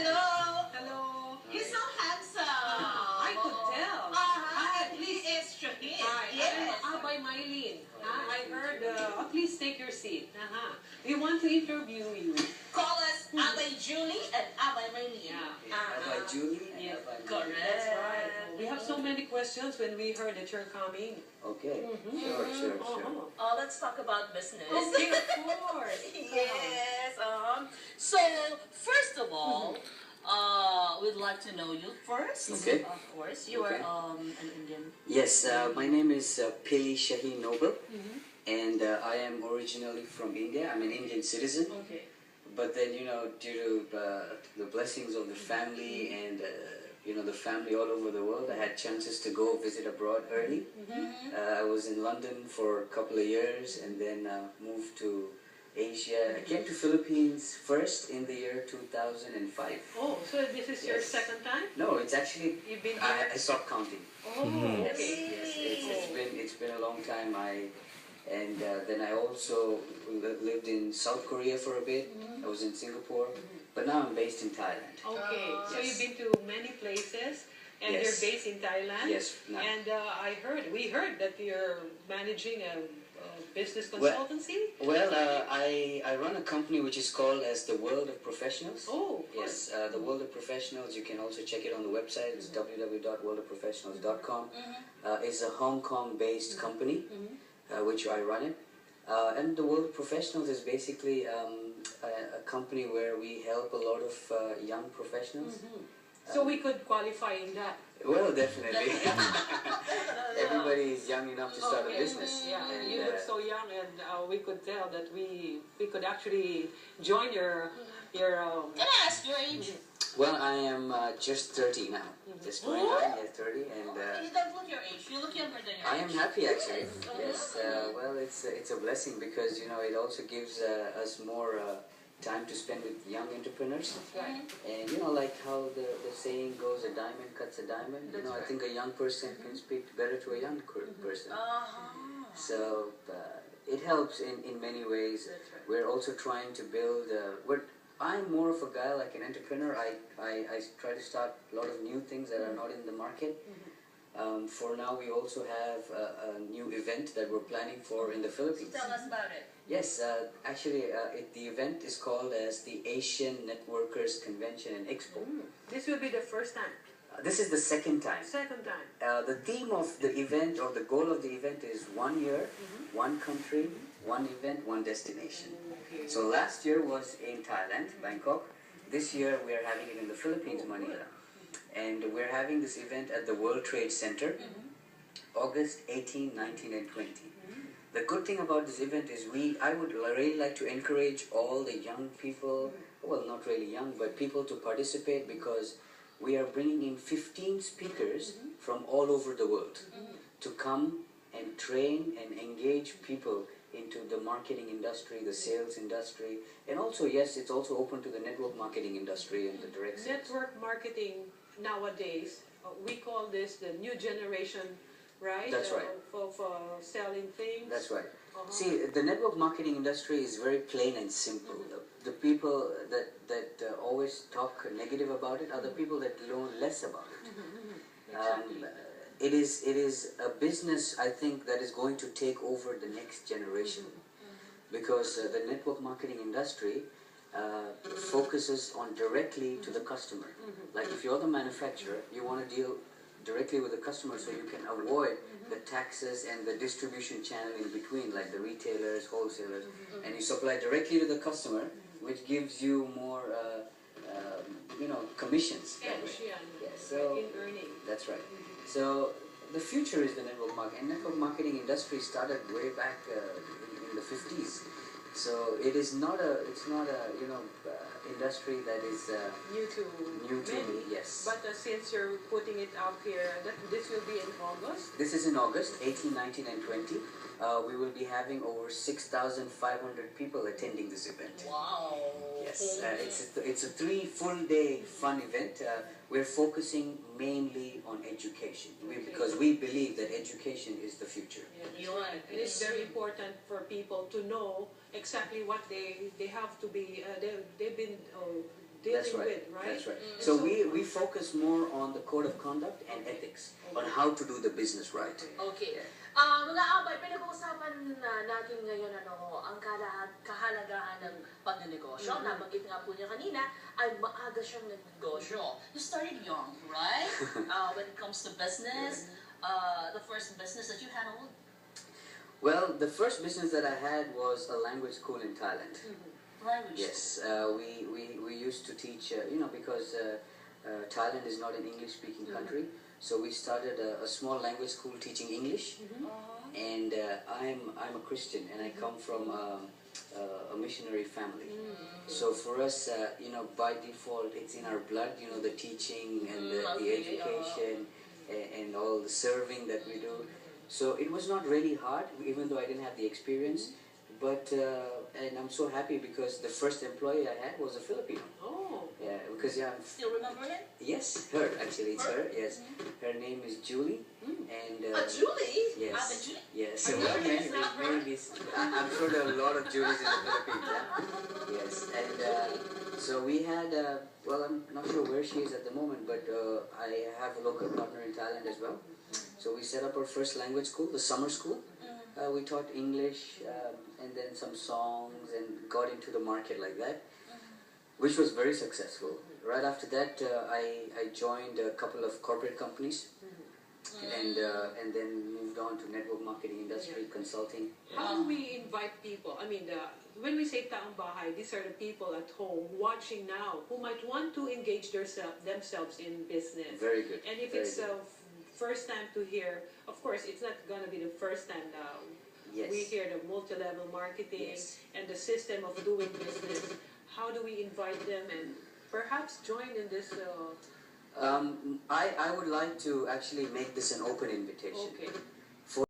Hello. Hello. He's so handsome. I could tell. At least is Shahid. Hi, Yes. I'm Abay Mylene. I heard, please take your seat. We want to interview you. Call us Abay Julie and Abay Mylene. Yeah. Abay Julie and Yeah. Abay Correct. Mylene. That's right. We have so many questions when we heard that you're coming. Okay, sure. Oh, let's talk about business. Okay, of course. Yes. So, first of all, we'd like to know you first. Okay. Of course. You are Okay. an Indian. Yes, my name is Pili Shaheen Noble, and I am originally from India. I'm an Indian citizen, Okay. but then, due to the blessings of the family and, the family all over the world, I had chances to go visit abroad early. I was in London for a couple of years and then moved to Asia. I came to Philippines first in the year 2005. Oh, so this is your Yes. second time? No, it's actually, You've been I here? stopped counting. Oh, Yes, okay. it's been a long time. Then I also lived in South Korea for a bit. I was in Singapore, but now I'm based in Thailand. Okay, so Yes. you've been to many places, and Yes. you're based in Thailand. Yes, now. And we heard that you're managing a business Well- consultancy. Well, I run a company which is called as the World of Professionals. Oh, Yes, the World of Professionals. You can also check it on the website. It's www.worldofprofessionals.com. It's a Hong Kong-based company, which I run it. And the World of Professionals is basically a company where we help a lot of young professionals. So we could qualify in that. Well, definitely. Everybody is young enough to start a Okay. business. Yeah, And, you look so young, and we could tell that we could actually join your Can I ask your age? Well, I am just 30 now. Just 29, yeah, 30, and You don't look your age. You look younger than your I age. am happy actually. Yes, well, it's a blessing because it also gives us more time to spend with young entrepreneurs. Right. And like how the saying goes, a diamond cuts a diamond. That's I right. think a young person can speak better to a young person. So it helps in many ways. That's right. We're also trying to build. I'm more of a guy like an entrepreneur. I try to start a lot of new things that are not in the market. For now, we also have a new event that we're planning for in the Philippines. Tell us about it. Yes, actually, the event is called as the Asian Networkers Convention and Expo. This will be the first time. This is the second time. Second time. The theme of the event or the goal of the event is 1 year, one country, one event, one destination. Okay. So last year was in Thailand, Bangkok. This year we are having it in the Philippines, Manila. And we're having this event at the World Trade Center, August 18, 19, and 20. The good thing about this event is I would really like to encourage all the young people, well, not really young, but people to participate because we are bringing in 15 speakers from all over the world to come and train and engage people into the marketing industry, the sales industry, and also, yes, it's also open to the network marketing industry and the direct sales. Network marketing nowadays, we call this the new generation, right? That's right. Of selling things. That's right. See, the network marketing industry is very plain and simple. The people that always talk negative about it are the people that know less about it. Exactly. It is a business, I think, that is going to take over the next generation because the network marketing industry focuses on directly to the customer. Like if you're the manufacturer, you want to deal directly with the customer so you can avoid the taxes and the distribution channel in between, like the retailers, wholesalers, and you supply directly to the customer, which gives you more, commissions. that way. Cash, So in earning. that's right. So the future is the network marketing. And network marketing industry started way back in the 50s. So it's not a industry that is New to me. many. Yes. But since you're putting it out here, this will be in August. This is in August 18, 19, and 20. We will be having over 6,500 people attending this event. Wow. Yes, it's a 3 full-day fun event. We're focusing mainly on education because we believe that education is the future. You're right. It is very important for people to know exactly what they have to be. They've been That's dealing right. with, right? That's right. Mm. So we focus more on the code of conduct and ethics, on how to do the business right. Okay. Mga abay, pinag-uusapan natin ngayon ang kahalagahan ng pagnenegosyo. Nabanggit nga po niya kanina, ay maaga siyang nagnegosyo. You started young, right? When it comes to business, the first business that you handled? Well, the first business that I had was a language school in Thailand. Language. Yes, we used to teach, because Thailand is not an English-speaking country, so we started a small language school teaching English. And I'm a Christian, and I come from a missionary family. So for us, by default, it's in our blood. The teaching and the education and all the serving that we do. So it was not really hard, even though I didn't have the experience. But and I'm so happy because the first employee I had was a Filipino. Oh. Yeah, because Still remember it? yes, her actually, it's her. Yes, her name is Julie, and Julie? yes, The Julie? yes. Are you sure it's not her? I'm sure there are a lot of Julies in the Philippines. Yes, and so we had. Well, I'm not sure where she is at the moment, but I have a local partner in Thailand as well. So we set up our first language school, the summer school. We taught English and then some songs and got into the market like that, which was very successful. Right after that, I joined a couple of corporate companies and then moved on to network marketing industry, consulting. How do we invite people? I mean, when we say taong bahay, these are the people at home watching now who might want to engage themselves in business. Very good. And if very it's good. first time to hear, of course, it's not going to be the first time Yes. we hear the multi-level marketing Yes. and the system of doing business. How do we invite them and perhaps join in this? I would like to actually make this an open invitation. Okay.